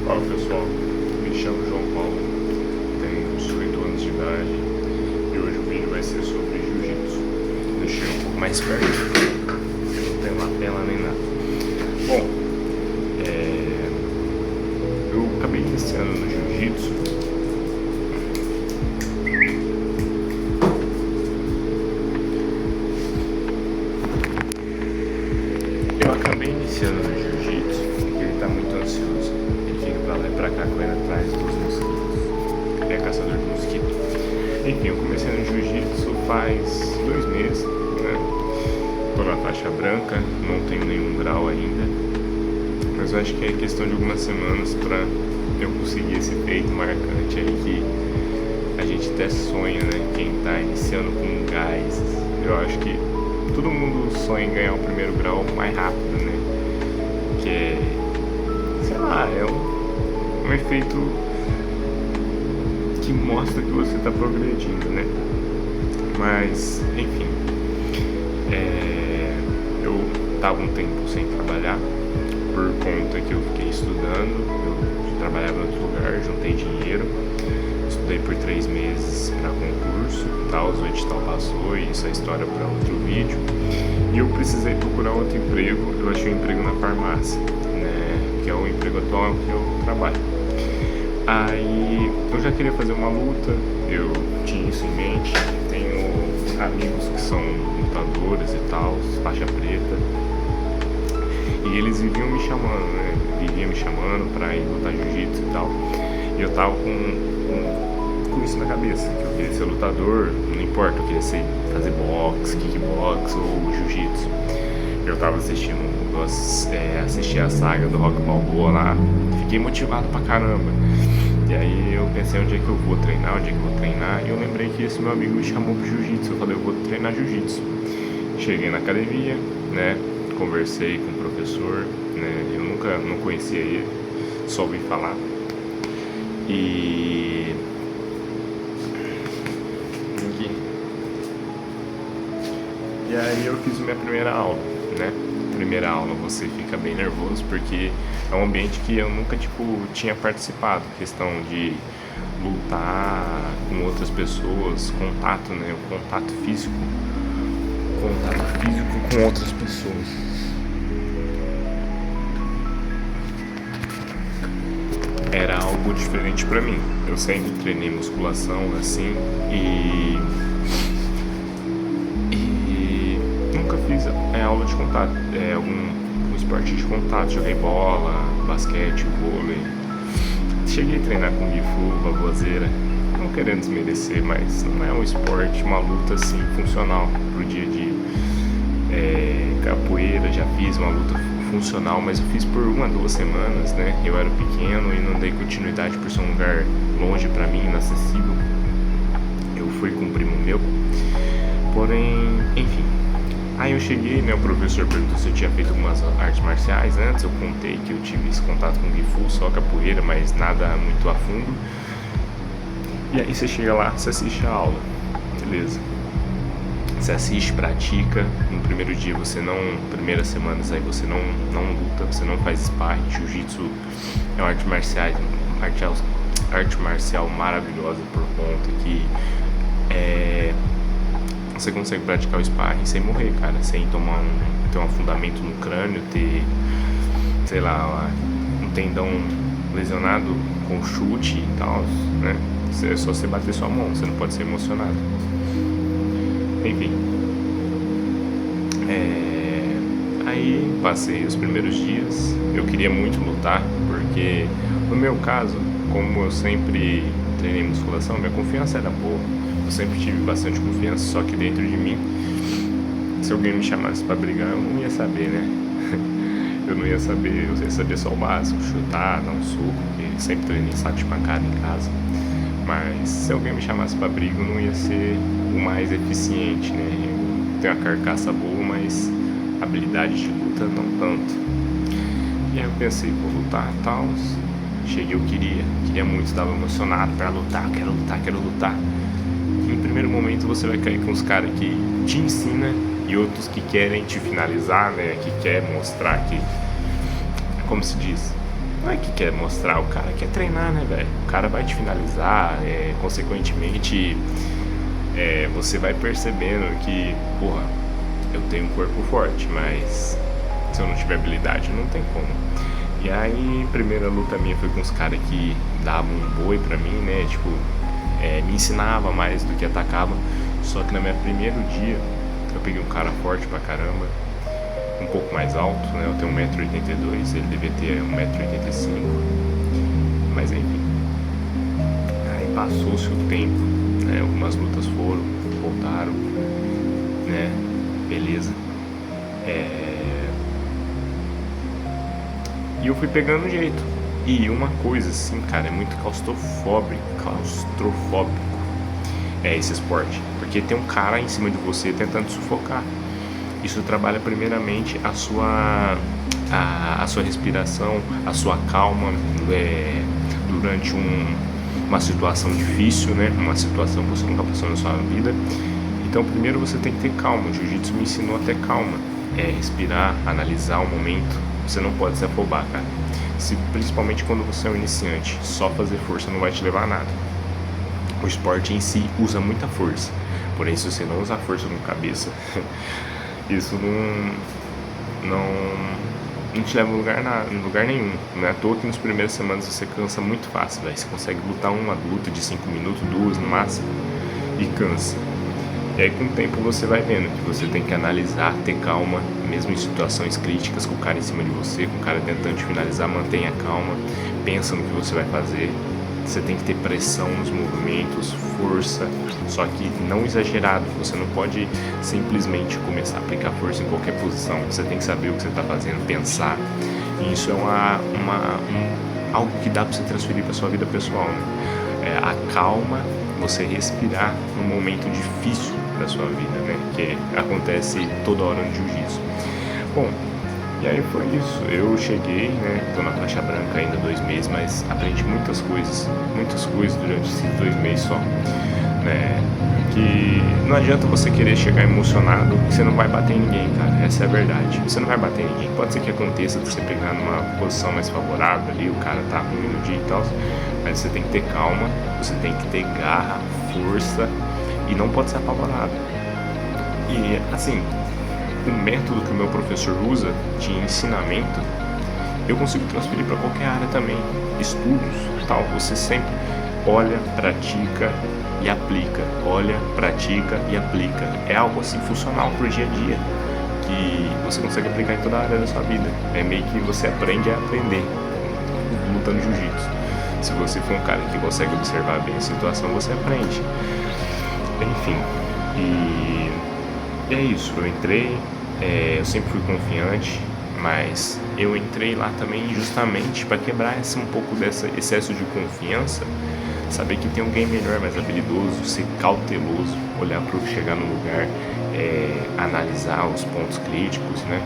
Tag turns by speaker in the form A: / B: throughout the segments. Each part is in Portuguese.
A: Fala pessoal, me chamo João Paulo, tenho 18 anos de idade e hoje o vídeo vai ser sobre jiu-jitsu. Deixei um pouco mais perto, não tem lapela nem nada. Bom, eu acabei iniciando no jiu-jitsu porque ele tá muito ansioso. Ele fica pra lá e pra cá correndo atrás dos mosquitos. Ele é caçador de mosquito. Enfim, eu comecei no jiu-jitsu faz 2 meses, né? Tô na faixa branca, não tenho nenhum grau ainda, mas eu acho que é questão de algumas semanas pra eu conseguir esse feito marcante aí que a gente até sonha, né? Quem tá iniciando com gás. Eu acho que todo mundo sonha em ganhar o primeiro grau mais rápido, né? Que é, sei lá, é um efeito que mostra que você está progredindo, né? Mas, enfim, eu tava um tempo sem trabalhar por conta que eu fiquei estudando. Eu trabalhava em outro lugar, juntei dinheiro, estudei por 3 meses para concurso, tal, o edital passou e isso é história para outro vídeo. E eu precisei procurar outro emprego. Eu achei um emprego na farmácia, né, que é o emprego atual que eu trabalho. Aí eu já queria fazer uma luta, eu tinha isso em mente. Tenho amigos que são lutadores e tal, faixa preta, e eles viviam me chamando, né, pra ir lutar jiu-jitsu e tal. E eu tava com isso na cabeça, que eu queria ser lutador, não importa, eu queria fazer boxe, kickbox ou jiu-jitsu. Eu tava assistindo, assisti a saga do Rock Balboa lá, fiquei motivado pra caramba. E aí eu pensei onde é que eu vou treinar, e eu lembrei que esse meu amigo me chamou pro jiu-jitsu. Eu falei, eu vou treinar jiu-jitsu. Cheguei na academia, né, conversei com o professor, né, eu não conhecia ele, só ouvi falar. E aí eu fiz minha primeira aula, né? Primeira aula você fica bem nervoso porque é um ambiente que eu nunca, tinha participado. Questão de lutar com outras pessoas, contato, né? O contato físico com outras pessoas. Era algo diferente pra mim. Eu sempre treinei musculação assim e nunca fiz aula de contato, algum esporte de contato. Joguei bola, basquete, vôlei. Cheguei a treinar com Kung Fu, baboseira. Não querendo desmerecer, mas não é um esporte, uma luta assim funcional pro dia a dia. Capoeira, já fiz uma luta funcional, mas eu fiz por 1 a 2 semanas, né? Eu era pequeno e não dei continuidade por ser um lugar longe pra mim, inacessível. Eu fui com um primo meu, porém, enfim. Aí eu cheguei, né? O professor perguntou se eu tinha feito algumas artes marciais antes. Eu contei que eu tive esse contato com o Kung Fu, só capoeira, mas nada muito a fundo. E aí você chega lá, você assiste a aula, beleza? Você assiste, pratica. No primeiro dia primeiras semanas aí você não luta, você não faz sparring. Jiu-jitsu é uma arte marcial maravilhosa por conta que você consegue praticar o sparring sem morrer, cara, sem ter um afundamento no crânio, ter, sei lá, um tendão lesionado com chute e tal, né? É só você bater sua mão, você não pode ser emocionado. Enfim, aí passei os primeiros dias. Eu queria muito lutar, porque no meu caso, como eu sempre treinei musculação, minha confiança era boa. Eu sempre tive bastante confiança, só que dentro de mim, se alguém me chamasse pra brigar, eu não ia saber, né? Eu não ia saber, eu ia saber só o básico, chutar, dar um soco, porque sempre treinei saco de pancada em casa. Mas se alguém me chamasse pra briga, eu não ia ser o mais eficiente, né? Eu tenho uma carcaça boa, mas habilidade de luta não tanto. E aí eu pensei, vou lutar e tal. Cheguei, eu queria muito, estava emocionado pra lutar, quero lutar. E em primeiro momento você vai cair com os caras que te ensinam e outros que querem te finalizar, né? Que quer mostrar que, como se diz, não é que quer mostrar, o cara quer treinar, né, velho? O cara vai te finalizar, consequentemente, você vai percebendo que, porra, eu tenho um corpo forte, mas se eu não tiver habilidade, não tem como. E aí, primeira luta minha foi com os caras que davam um boi pra mim, né? Tipo, me ensinava mais do que atacava. Só que no meu primeiro dia, eu peguei um cara forte pra caramba, um pouco mais alto, né? Eu tenho 1,82 m, ele devia ter 1,85 m. Mas enfim. Aí passou-se o tempo, né? Algumas lutas foram, voltaram, né? Beleza. E eu fui pegando o jeito. E uma coisa assim, cara, é muito claustrofóbico esse esporte. Porque tem um cara em cima de você tentando te sufocar. Isso trabalha primeiramente a sua respiração, a sua calma durante uma situação difícil, né? Uma situação que você nunca passou na sua vida. Então primeiro você tem que ter calma. O jiu-jitsu me ensinou a ter calma. Respirar, analisar o momento. Você não pode se afobar, cara. Principalmente quando você é um iniciante. Só fazer força não vai te levar a nada. O esporte em si usa muita força. Porém, se você não usar força na cabeça, isso não te leva em lugar nenhum. Não é à toa que nas primeiras semanas você cansa muito fácil, véio. Você consegue lutar uma luta de 5 minutos, 2 no máximo, e cansa. E aí com o tempo você vai vendo que você tem que analisar, ter calma, mesmo em situações críticas, com o cara em cima de você, com o cara tentando te finalizar, mantenha calma, pensa no que você vai fazer. Você tem que ter pressão nos movimentos, força, só que não exagerado. Você não pode simplesmente começar a aplicar força em qualquer posição. Você tem que saber o que você está fazendo, pensar. E isso é algo que dá para você transferir para sua vida pessoal, né? A calma, você respirar num momento difícil da sua vida, né? Que acontece toda hora no jiu-jitsu. Bom, e aí foi isso. Eu cheguei, né? Tô na faixa branca ainda 2 meses, mas aprendi muitas coisas durante esses 2 meses só, né? Que não adianta você querer chegar emocionado, que você não vai bater em ninguém, cara. Essa é a verdade. Você não vai bater em ninguém. Pode ser que aconteça de você pegar numa posição mais favorável ali, o cara tá ruim no dia e tal, mas você tem que ter calma, você tem que ter garra, força e não pode ser apavorado. E assim, o método que o meu professor usa de ensinamento, eu consigo transferir para qualquer área também. Estudos, tal, você sempre olha, pratica e aplica. Olha, pratica e aplica. É algo assim funcional pro dia a dia, que você consegue aplicar em toda a área da sua vida. É meio que você aprende a aprender lutando jiu-jitsu. Se você for um cara que consegue observar bem a situação, você aprende. Enfim, e é isso. Eu entrei, eu sempre fui confiante, mas eu entrei lá também justamente para quebrar um pouco desse excesso de confiança, saber que tem alguém melhor, mais habilidoso, ser cauteloso, olhar para chegar no lugar, analisar os pontos críticos, né?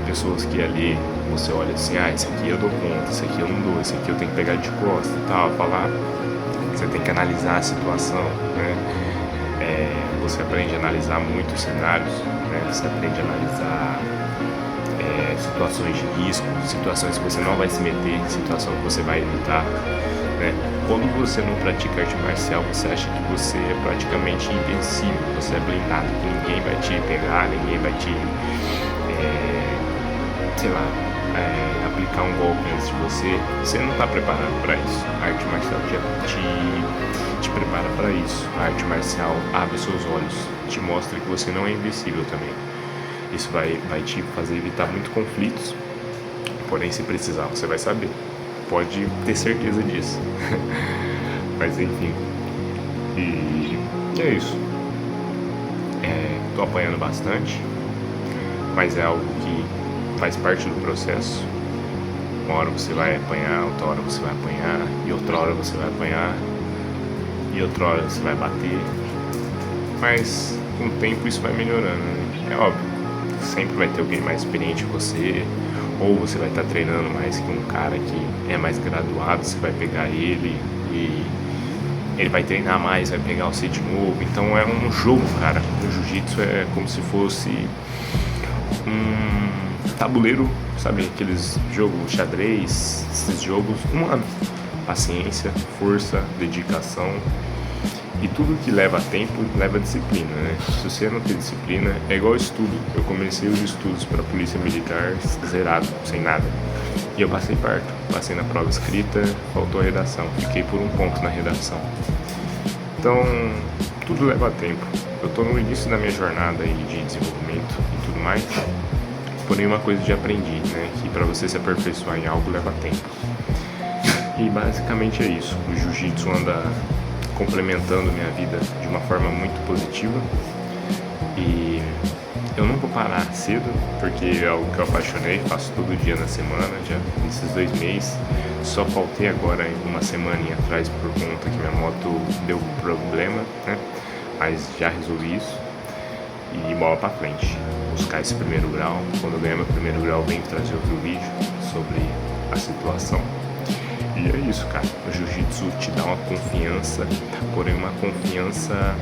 A: Pessoas que ali você olha assim, esse aqui eu dou conta, esse aqui eu não dou, esse aqui eu tenho que pegar de costas e tal, falar. Você tem que analisar a situação, né? Você aprende a analisar muitos cenários, né? Você aprende a analisar situações de risco, situações que você não vai se meter, situação que você vai evitar, né? Quando você não pratica arte marcial, você acha que você é praticamente invencível, você é blindado, que ninguém vai te pegar, ninguém vai te, aplicar um golpe antes de você. Você não está preparado para isso. A arte marcial te prepara para isso. A arte marcial abre seus olhos, te mostra que você não é invencível também. Isso vai te fazer evitar muitos conflitos, porém se precisar você vai saber, pode ter certeza disso. Mas enfim, e é isso. Tô apanhando bastante, mas é algo que faz parte do processo. Uma hora você vai apanhar, outra hora você vai apanhar, e outra hora você vai apanhar, e outra hora você vai bater. Mas com o tempo isso vai melhorando, né? É óbvio, sempre vai ter alguém mais experiente que você, ou você vai estar treinando mais que um cara que é mais graduado, você vai pegar ele e ele vai treinar mais, vai pegar você de novo. Então é um jogo, cara. O jiu-jitsu é como se fosse um tabuleiro sabe, aqueles jogos xadrez, esses jogos, 1 ano. Paciência, força, dedicação e tudo que leva tempo leva disciplina, né? Se você não tem disciplina, é igual estudo. Eu comecei os estudos para a Polícia Militar zerado, sem nada. E eu passei parto, passei na prova escrita, faltou a redação, fiquei por 1 ponto na redação. Então, tudo leva tempo. Eu estou no início da minha jornada aí de desenvolvimento e tudo mais, porém uma coisa já aprendi, né? Que para você se aperfeiçoar em algo leva tempo. E basicamente é isso. O jiu-jitsu anda complementando minha vida de uma forma muito positiva. E eu não vou parar cedo, porque é algo que eu apaixonei, faço todo dia na semana, já nesses 2 meses. Só faltei agora 1 semaninha atrás por conta que minha moto deu problema, né? Mas já resolvi isso. E bola pra frente. Buscar esse primeiro grau. Quando eu ganhar meu primeiro grau, eu venho trazer outro vídeo sobre a situação. E é isso, cara. O jiu-jitsu te dá uma confiança, porém uma confiança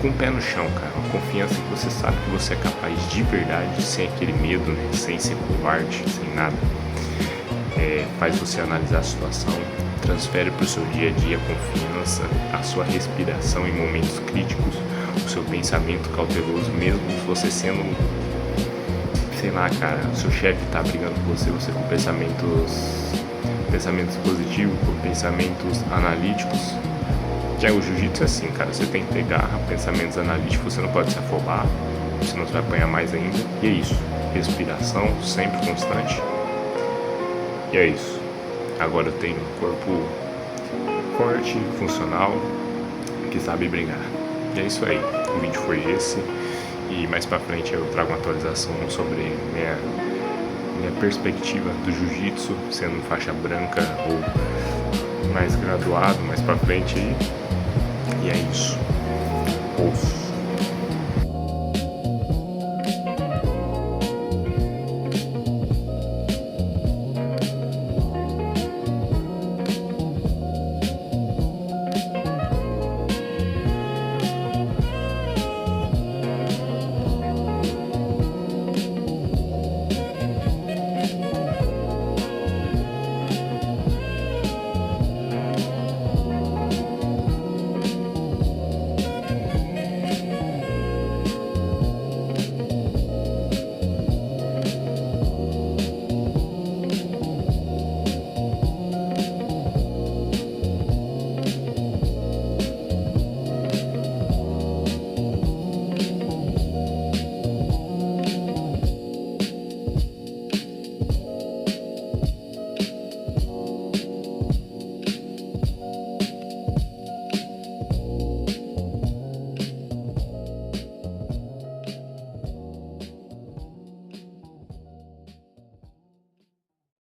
A: com o pé no chão, cara. Uma confiança que você sabe que você é capaz de verdade, sem aquele medo, né? Sem ser covarde, sem nada. Faz você analisar a situação, transfere para o seu dia a dia a confiança, a sua respiração em momentos críticos, o seu pensamento cauteloso, mesmo você sendo, sei lá, cara, o seu chefe tá brigando com você com pensamentos positivos, com pensamentos analíticos. Já o jiu-jitsu é assim, cara, você tem que ter garra, pensamentos analíticos, você não pode se afobar, senão você vai apanhar mais ainda. E é isso, respiração sempre constante. E é isso. Agora eu tenho um corpo forte, funcional, que sabe brigar. E é isso aí. O vídeo foi esse. E mais pra frente eu trago uma atualização sobre minha perspectiva do jiu-jitsu, sendo faixa branca ou mais graduado, mais pra frente aí. E é isso. Ouço.